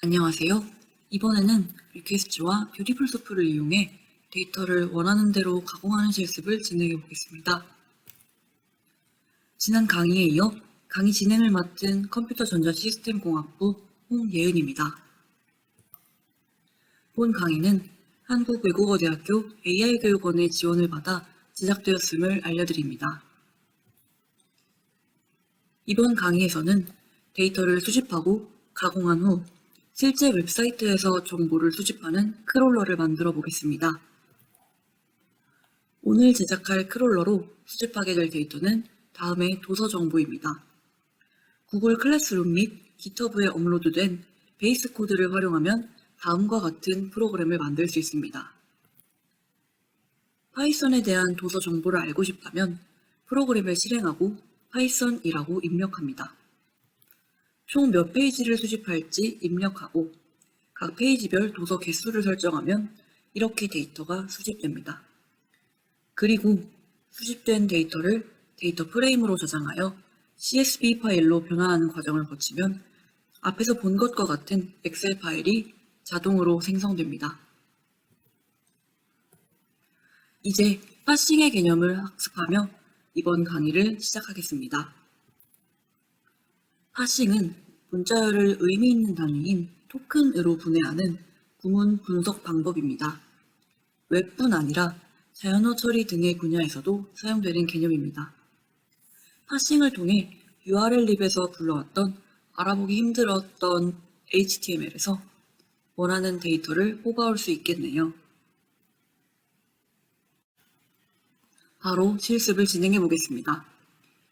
안녕하세요. 이번에는 리퀘스트와 뷰티풀 소프를 이용해 데이터를 원하는 대로 가공하는 실습을 진행해 보겠습니다. 지난 강의에 이어 강의 진행을 맡은 컴퓨터 전자시스템 공학부 홍예은입니다. 본 강의는 한국외국어대학교 AI교육원의 지원을 받아 제작되었음을 알려드립니다. 이번 강의에서는 데이터를 수집하고 가공한 후 실제 웹사이트에서 정보를 수집하는 크롤러를 만들어 보겠습니다. 오늘 제작할 크롤러로 수집하게 될 데이터는 다음의 도서 정보입니다. 구글 클래스룸 및 기터브에 업로드된 베이스 코드를 활용하면 다음과 같은 프로그램을 만들 수 있습니다. 파이썬에 대한 도서 정보를 알고 싶다면 프로그램을 실행하고 파이썬이라고 입력합니다. 총 몇 페이지를 수집할지 입력하고 각 페이지별 도서 개수를 설정하면 이렇게 데이터가 수집됩니다. 그리고 수집된 데이터를 데이터 프레임으로 저장하여 CSV 파일로 변환하는 과정을 거치면 앞에서 본 것과 같은 엑셀 파일이 자동으로 생성됩니다. 이제 파싱의 개념을 학습하며 이번 강의를 시작하겠습니다. 파싱은 문자열을 의미 있는 단위인 토큰으로 분해하는 구문 분석 방법입니다. 웹뿐 아니라 자연어 처리 등의 분야에서도 사용되는 개념입니다. 파싱을 통해 URL 립에서 불러왔던 알아보기 힘들었던 HTML에서 원하는 데이터를 뽑아올 수 있겠네요. 바로 실습을 진행해 보겠습니다.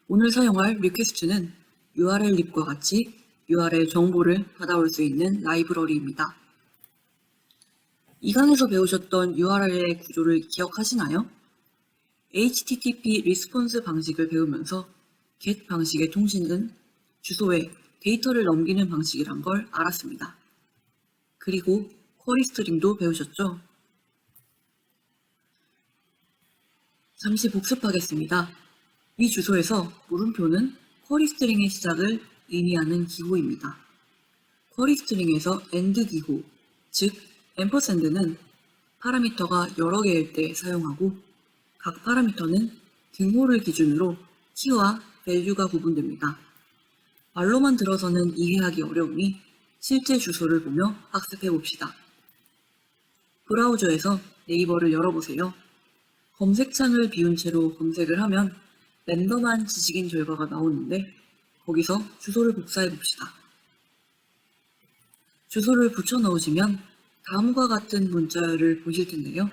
오늘 사용할 리퀘스트는 URL 립과 같이 URL 정보를 받아올 수 있는 라이브러리입니다. 이 강에서 배우셨던 URL의 구조를 기억하시나요? HTTP 리스폰스 방식을 배우면서 get 방식의 통신은 주소에 데이터를 넘기는 방식이란 걸 알았습니다. 그리고 쿼리 스트링도 배우셨죠? 잠시 복습하겠습니다. 위 주소에서 물음표는 쿼리 스트링의 시작을 의미하는 기호입니다. 쿼리 스트링에서 AND 기호, 즉 앰퍼샌드는 파라미터가 여러 개일 때 사용하고 각 파라미터는 등호를 기준으로 키와 밸류가 구분됩니다. 말로만 들어서는 이해하기 어려우니 실제 주소를 보며 학습해 봅시다. 브라우저에서 네이버를 열어보세요. 검색창을 비운 채로 검색을 하면 랜덤한 지식인 결과가 나오는데 거기서 주소를 복사해 봅시다. 주소를 붙여 넣으시면 다음과 같은 문자열을 보실 텐데요.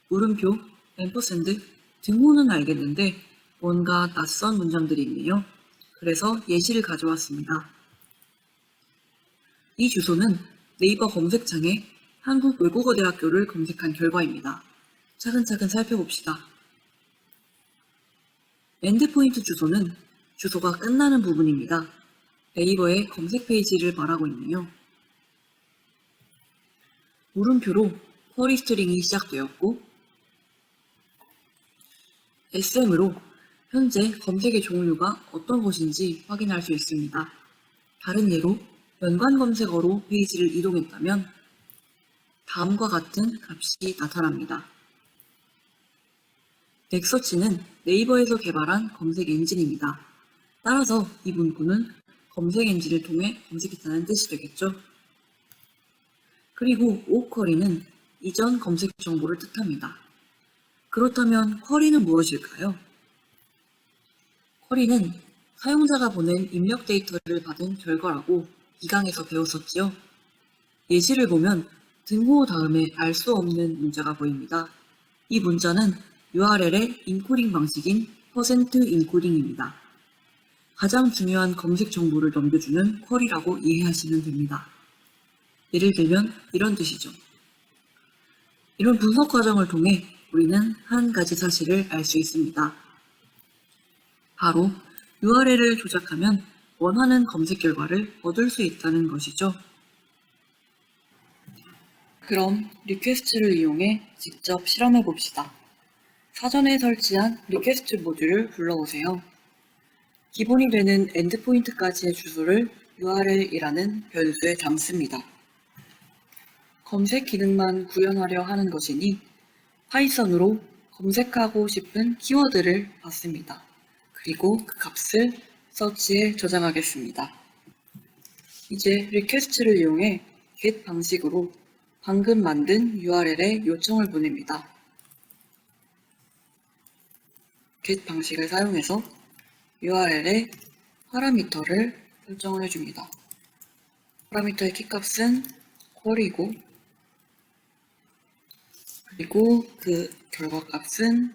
물음표, 앰퍼샌드, 등호는 알겠는데 뭔가 낯선 문장들이 있네요. 그래서 예시를 가져왔습니다. 이 주소는 네이버 검색창에 한국외국어대학교를 검색한 결과입니다. 차근차근 살펴봅시다. 엔드포인트 주소는 주소가 끝나는 부분입니다. 네이버의 검색 페이지를 말하고 있네요. 물음표로 쿼리 스트링이 시작되었고 SM으로 현재 검색의 종류가 어떤 것인지 확인할 수 있습니다. 다른 예로 연관 검색어로 페이지를 이동했다면 다음과 같은 값이 나타납니다. 넥서치는 네이버에서 개발한 검색 엔진입니다. 따라서 이 문구는 검색 엔진을 통해 검색했다는 뜻이 되겠죠. 그리고 오쿼리는 이전 검색 정보를 뜻합니다. 그렇다면 쿼리는 무엇일까요? 쿼리는 사용자가 보낸 입력 데이터를 받은 결과라고 이 강에서 배웠었지요. 예시를 보면 등호 다음에 알 수 없는 문자가 보입니다. 이 문자는 URL의 인코딩 방식인 %인코딩입니다. 가장 중요한 검색 정보를 넘겨주는 쿼리라고 이해하시면 됩니다. 예를 들면 이런 뜻이죠. 이런 분석 과정을 통해 우리는 한 가지 사실을 알 수 있습니다. 바로 URL을 조작하면 원하는 검색 결과를 얻을 수 있다는 것이죠. 그럼 리퀘스트를 이용해 직접 실험해 봅시다. 사전에 설치한 리퀘스트 모듈을 불러오세요. 기본이 되는 엔드포인트까지의 주소를 URL이라는 변수에 담습니다. 검색 기능만 구현하려 하는 것이니 파이썬으로 검색하고 싶은 키워드를 받습니다. 그리고 그 값을 서치에 저장하겠습니다. 이제 리퀘스트를 이용해 get 방식으로 방금 만든 URL에 요청을 보냅니다. get 방식을 사용해서 URL에 파라미터를 설정을 해줍니다. 파라미터의 키값은 쿼리고 그리고 그 결과값은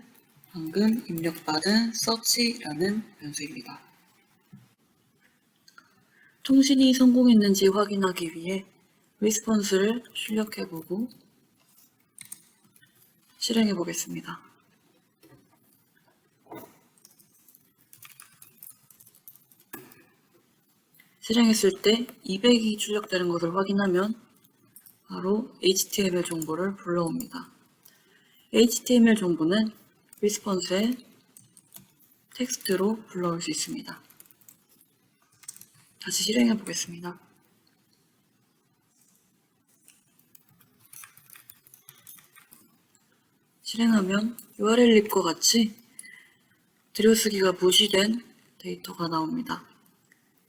방금 입력받은 search라는 변수입니다. 통신이 성공했는지 확인하기 위해 리스폰스를 출력해보고 실행해보겠습니다. 실행했을 때 200이 출력되는 것을 확인하면 바로 HTML 정보를 불러옵니다. HTML 정보는 리스폰스에 텍스트로 불러올 수 있습니다. 다시 실행해 보겠습니다. 실행하면 URL 립과 같이 들여쓰기가 무시된 데이터가 나옵니다.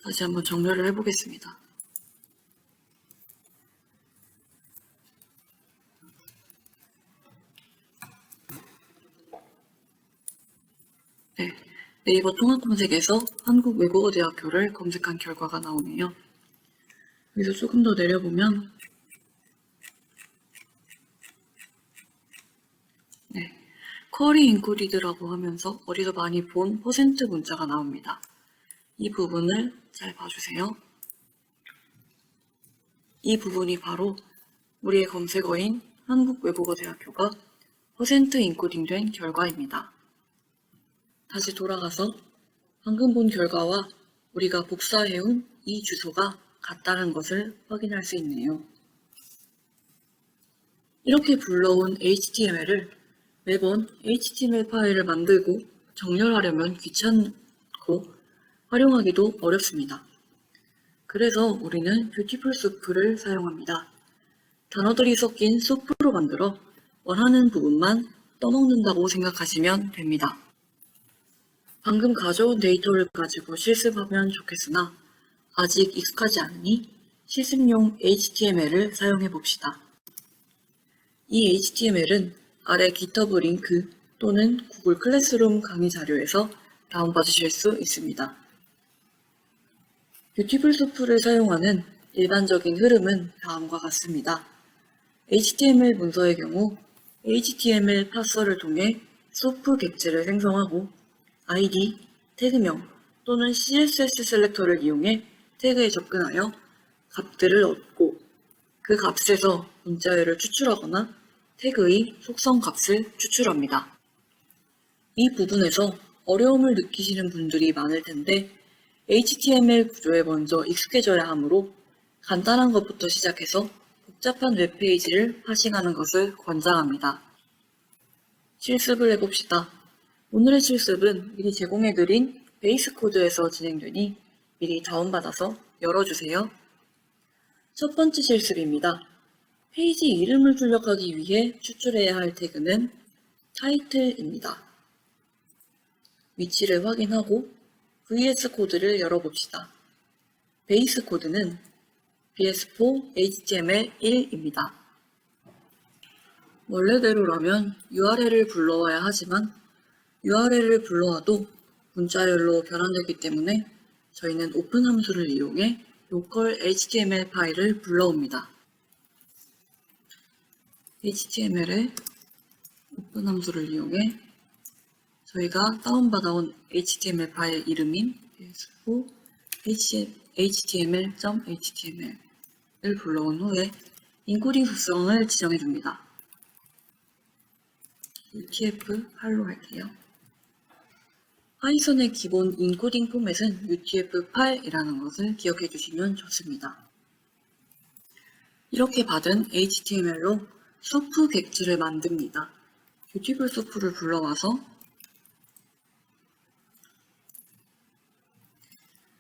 다시 한번 정렬을 해보겠습니다. 네, 네이버 통합검색에서 한국외국어대학교를 검색한 결과가 나오네요. 여기서 조금 더 내려보면 네, 쿼리 인클리드라고 하면서 어디서 많이 본 퍼센트 문자가 나옵니다. 이 부분을 잘 봐주세요. 이 부분이 바로 우리의 검색어인 한국외국어대학교가 퍼센트 인코딩된 결과입니다. 다시 돌아가서 방금 본 결과와 우리가 복사해온 이 주소가 같다는 것을 확인할 수 있네요. 이렇게 불러온 HTML을 매번 HTML 파일을 만들고 정렬하려면 귀찮고 활용하기도 어렵습니다. 그래서 우리는 뷰티풀 소프를 사용합니다. 단어들이 섞인 소프로 만들어 원하는 부분만 떠먹는다고 생각하시면 됩니다. 방금 가져온 데이터를 가지고 실습하면 좋겠으나 아직 익숙하지 않으니 실습용 HTML을 사용해 봅시다. 이 HTML은 아래 GitHub 링크 또는 구글 클래스룸 강의 자료에서 다운받으실 수 있습니다. 뷰티풀 소프를 사용하는 일반적인 흐름은 다음과 같습니다. HTML 문서의 경우 HTML 파서를 통해 소프 객체를 생성하고 ID, 태그명 또는 CSS 셀렉터를 이용해 태그에 접근하여 값들을 얻고 그 값에서 문자열을 추출하거나 태그의 속성 값을 추출합니다. 이 부분에서 어려움을 느끼시는 분들이 많을 텐데 HTML 구조에 먼저 익숙해져야 하므로 간단한 것부터 시작해서 복잡한 웹페이지를 파싱하는 것을 권장합니다. 실습을 해봅시다. 오늘의 실습은 미리 제공해드린 베이스 코드에서 진행되니 미리 다운받아서 열어주세요. 첫 번째 실습입니다. 페이지 이름을 출력하기 위해 추출해야 할 태그는 타이틀입니다. 위치를 확인하고 VS 코드를 열어봅시다. 베이스 코드는 bs4 html1입니다. 원래대로라면 URL을 불러와야 하지만 URL을 불러와도 문자열로 변환되기 때문에 저희는 오픈 함수를 이용해 로컬 HTML 파일을 불러옵니다. HTML에 오픈 함수를 이용해 저희가 다운받아온 HTML 파일 이름인 bs4 html.html을 불러온 후에 인코딩 속성을 지정해줍니다. UTF-8로 할게요. 파이썬의 기본 인코딩 포맷은 UTF-8이라는 것을 기억해 주시면 좋습니다. 이렇게 받은 HTML로 소프 객체를 만듭니다. 뷰티풀 소프를 불러와서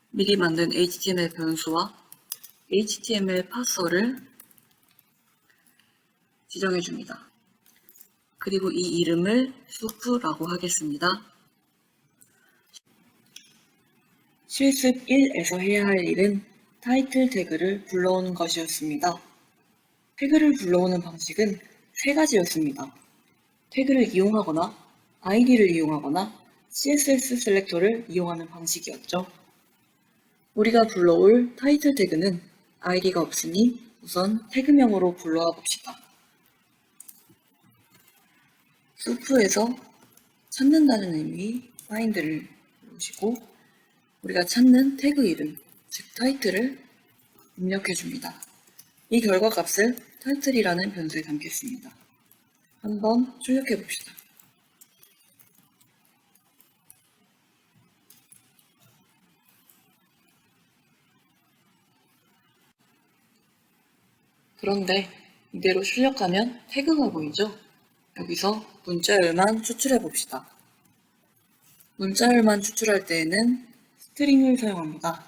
미리 만든 HTML 변수와 HTML 파서를 지정해줍니다. 그리고 이 이름을 수프라고 하겠습니다. 실습 1에서 해야 할 일은 타이틀 태그를 불러오는 것이었습니다. 태그를 불러오는 방식은 세 가지였습니다. 태그를 이용하거나 아이디를 이용하거나 CSS 셀렉터를 이용하는 방식이었죠. 우리가 불러올 타이틀 태그는 아이디가 없으니 우선 태그명으로 불러와 봅시다. 수프에서 찾는다는 의미 find를 누르시고 우리가 찾는 태그 이름, 즉 타이틀을 입력해줍니다. 이 결과 값을 타이틀이라는 변수에 담겠습니다. 한번 출력해봅시다. 그런데 이대로 출력하면 태그가 보이죠? 여기서 문자열만 추출해봅시다. 문자열만 추출할 때에는 스트링을 사용합니다.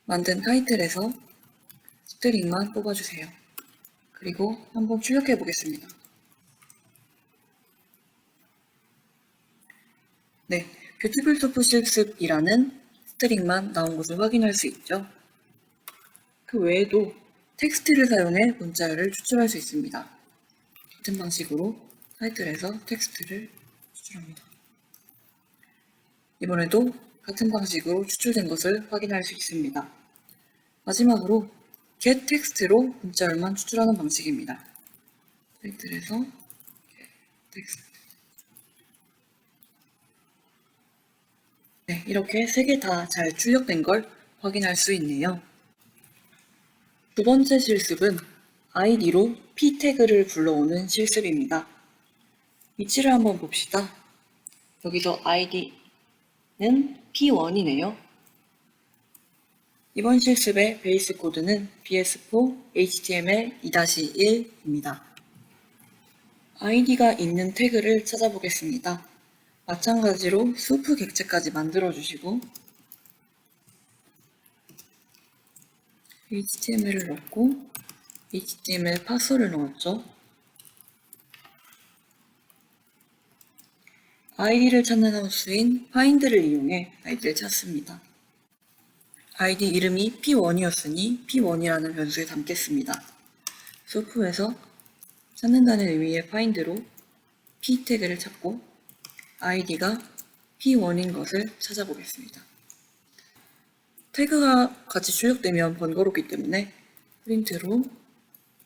만든 타이틀에서 스트링만 뽑아주세요. 그리고 한번 출력해 보겠습니다. 네, 뷰티풀 소프 실습이라는 스트링만 나온 것을 확인할 수 있죠. 그 외에도 텍스트를 사용해 문자열을 추출할 수 있습니다. 같은 방식으로 타이틀에서 텍스트를 추출합니다. 이번에도 같은 방식으로 추출된 것을 확인할 수 있습니다. 마지막으로 get 텍스트로 문자열만 추출하는 방식입니다. 타이틀에서 get 텍스트. 네, 이렇게 세 개 다 잘 출력된 걸 확인할 수 있네요. 두 번째 실습은 id로 p 태그를 불러오는 실습입니다. 위치를 한번 봅시다. 여기서 id는 p1이네요. 이번 실습의 베이스 코드는 bs4 html 2-1입니다. id가 있는 태그를 찾아보겠습니다. 마찬가지로 수프 객체까지 만들어주시고 html을 넣고 html 파스를 넣었죠. id를 찾는 함수인 find를 이용해 id를 찾습니다. id 이름이 p1이었으니 p1이라는 변수에 담겠습니다. 수프에서 찾는다는 의미의 find로 p 태그를 찾고 id가 p1인 것을 찾아보겠습니다. 태그가 같이 출력되면 번거롭기 때문에 프린트로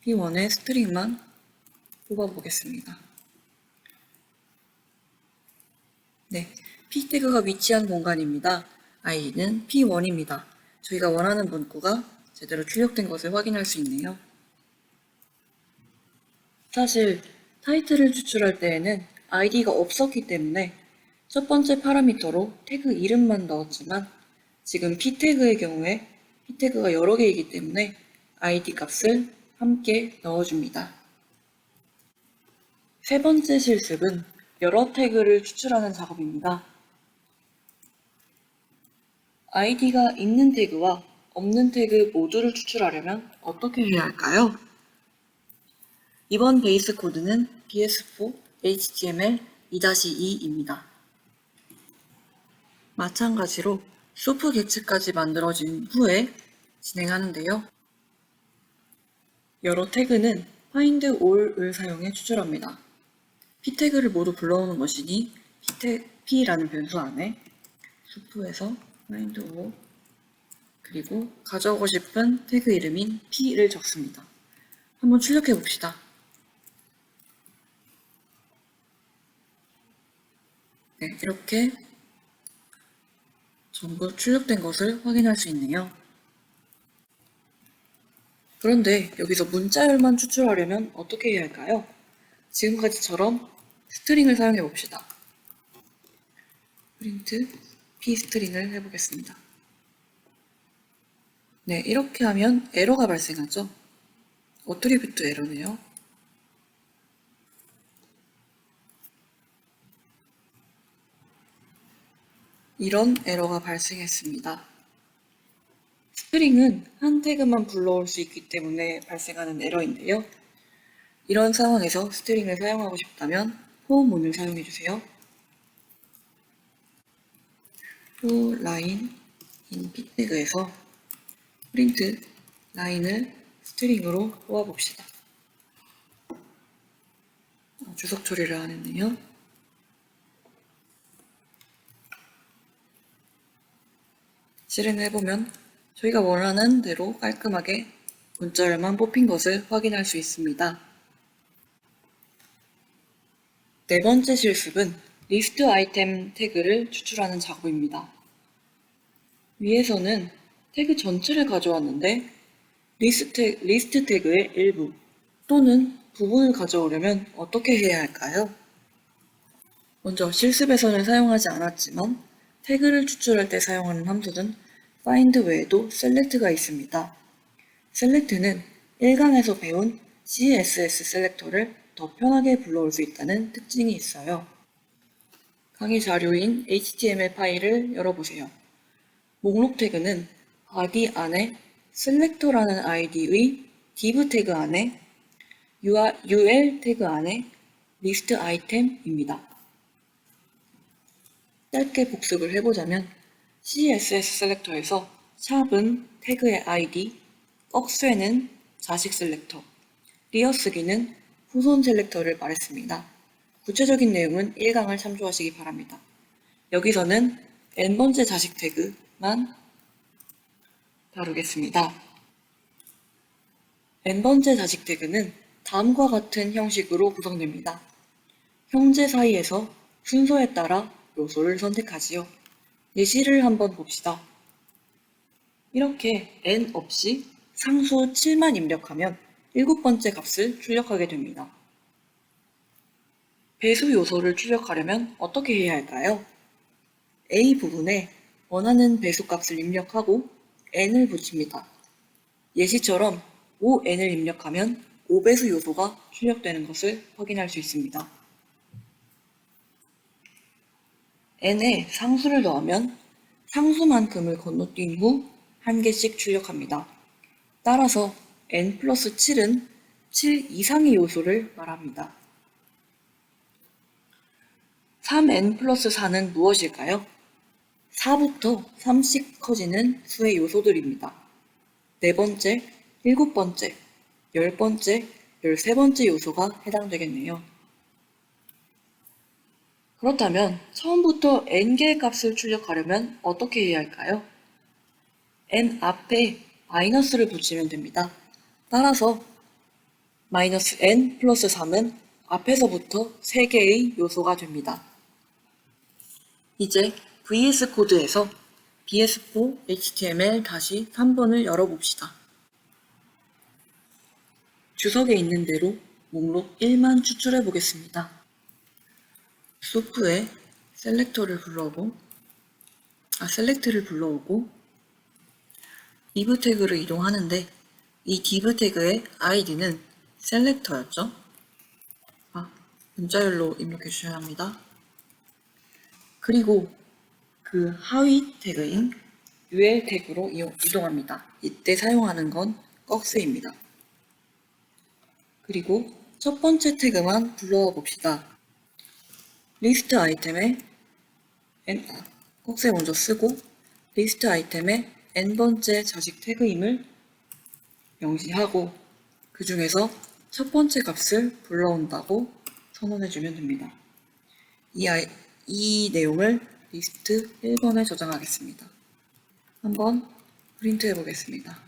p1의 스트링만 뽑아보겠습니다. 네, p 태그가 위치한 공간입니다. id는 p1입니다. 저희가 원하는 문구가 제대로 출력된 것을 확인할 수 있네요. 사실 타이틀을 추출할 때에는 id가 없었기 때문에 첫 번째 파라미터로 태그 이름만 넣었지만 지금 p 태그의 경우에 p 태그가 여러 개이기 때문에 id 값을 함께 넣어줍니다. 세 번째 실습은 여러 태그를 추출하는 작업입니다. id가 있는 태그와 없는 태그 모두를 추출하려면 어떻게 해야 할까요? 이번 베이스 코드는 bs4 html 2-2입니다. 마찬가지로 소프 객체까지 만들어진 후에 진행하는데요. 여러 태그는 find all을 사용해 추출합니다. p 태그를 모두 불러오는 것이니 p라는 변수 안에 소프에서 find all 그리고 가져오고 싶은 태그 이름인 p를 적습니다. 한번 출력해 봅시다. 네, 이렇게 전부 출력된 것을 확인할 수 있네요. 그런데 여기서 문자열만 추출하려면 어떻게 해야 할까요? 지금까지처럼 스트링을 사용해 봅시다. 프린트 p 스트링을 해보겠습니다. 네, 이렇게 하면 에러가 발생하죠. 어트리뷰트 에러네요. 이런 에러가 발생했습니다. 스트링은 한 태그만 불러올 수 있기 때문에 발생하는 에러인데요. 이런 상황에서 스트링을 사용하고 싶다면 for 문을 사용해주세요. for line in p 태그에서 프린트 라인을 스트링으로 뽑아봅시다. 주석 처리를 안 했네요. 실행을 해보면 저희가 원하는 대로 깔끔하게 문자열만 뽑힌 것을 확인할 수 있습니다. 네 번째 실습은 리스트 아이템 태그를 추출하는 작업입니다. 위에서는 태그 전체를 가져왔는데 리스트 태그의 일부 또는 부분을 가져오려면 어떻게 해야 할까요? 먼저 실습에서는 사용하지 않았지만 태그를 추출할 때 사용하는 함수는 find 외에도 select가 있습니다. select는 1강에서 배운 CSS 셀렉터를 더 편하게 불러올 수 있다는 특징이 있어요. 강의 자료인 HTML 파일을 열어보세요. 목록 태그는 body 안에 selector라는 id의 div 태그 안에 ul 태그 안에 list item입니다. 짧게 복습을 해보자면 CSS 셀렉터에서 샵은 태그의 id, 억쇠는 자식 셀렉터, 띄어쓰기는 후손 셀렉터를 말했습니다. 구체적인 내용은 1강을 참조하시기 바랍니다. 여기서는 n번째 자식 태그만 다루겠습니다. n번째 자식 태그는 다음과 같은 형식으로 구성됩니다. 형제 사이에서 순서에 따라 요소를 선택하지요. 예시를 한번 봅시다. 이렇게 n 없이 상수 7만 입력하면 7번째 값을 출력하게 됩니다. 배수 요소를 출력하려면 어떻게 해야 할까요? A 부분에 원하는 배수 값을 입력하고 n을 붙입니다. 예시처럼 5n을 입력하면 5배수 요소가 출력되는 것을 확인할 수 있습니다. n에 상수를 더하면 상수만큼을 건너뛴 후 한 개씩 출력합니다. 따라서 n 플러스 7은 7 이상의 요소를 말합니다. 3n 플러스 4는 무엇일까요? 4부터 3씩 커지는 수의 요소들입니다. 네 번째, 7번째, 10번째, 13번째 요소가 해당되겠네요. 그렇다면 처음부터 n개의 값을 출력하려면 어떻게 해야 할까요? n 앞에 마이너스를 붙이면 됩니다. 따라서 마이너스 n 플러스 3은 앞에서부터 3개의 요소가 됩니다. 이제 VS 코드에서 bs4 html-3번을 열어봅시다. 주석에 있는 대로 목록 1만 추출해 보겠습니다. 소프에 셀렉트를 불러오고 div 태그를 이동하는데 이 div 태그의 id는 셀렉터였죠. 문자열로 입력해 주셔야 합니다. 그리고 그 하위 태그인 ul 태그로 이동합니다. 이때 사용하는 건 꺽쇠입니다. 그리고 첫 번째 태그만 불러와 봅시다. 리스트 아이템에 꺽쇠 먼저 쓰고 리스트 아이템에 n번째 자식 태그임을 명시하고 그 중에서 첫 번째 값을 불러온다고 선언해주면 됩니다. 이 내용을 리스트 1번에 저장하겠습니다. 한번 프린트 해보겠습니다.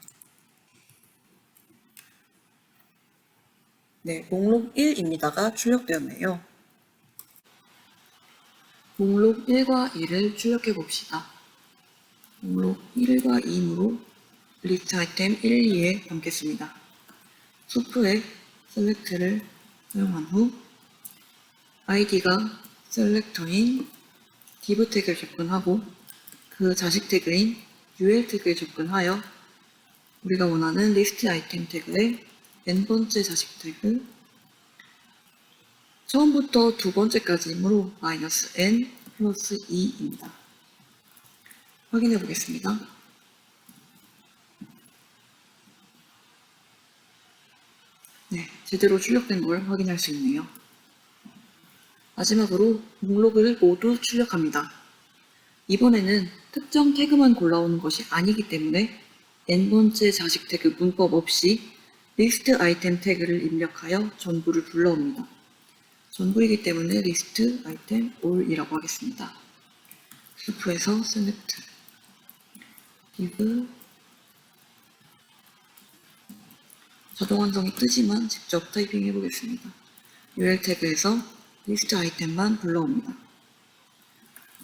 네, 목록 1입니다가 출력되었네요. 목록 1과 2를 출력해 봅시다. 목록 1과 2이므로 리스트 아이템 1, 2에 담겠습니다. 소프에 셀렉트를 사용한 후 id가 셀렉터인 div 태그를 접근하고 그 자식 태그인 ul 태그에 접근하여 우리가 원하는 리스트 아이템 태그의 n번째 자식 태그 처음부터 두 번째까지이므로 마이너스 n 플러스 2입니다. 확인해 보겠습니다. 제대로 출력된 걸 확인할 수 있네요. 마지막으로 목록을 모두 출력합니다. 이번에는 특정 태그만 골라오는 것이 아니기 때문에 n번째 자식 태그 문법 없이 리스트 아이템 태그를 입력하여 전부를 불러옵니다. 전부이기 때문에 리스트 아이템 all이라고 하겠습니다. 숲에서 select give 자동 완성이 뜨지만 직접 타이핑 해보겠습니다. ul 태그에서 리스트 아이템만 불러옵니다.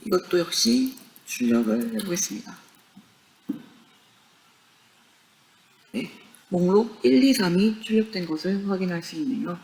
이것도 역시 출력을 해보겠습니다. 네, 목록 1, 2, 3이 출력된 것을 확인할 수 있네요.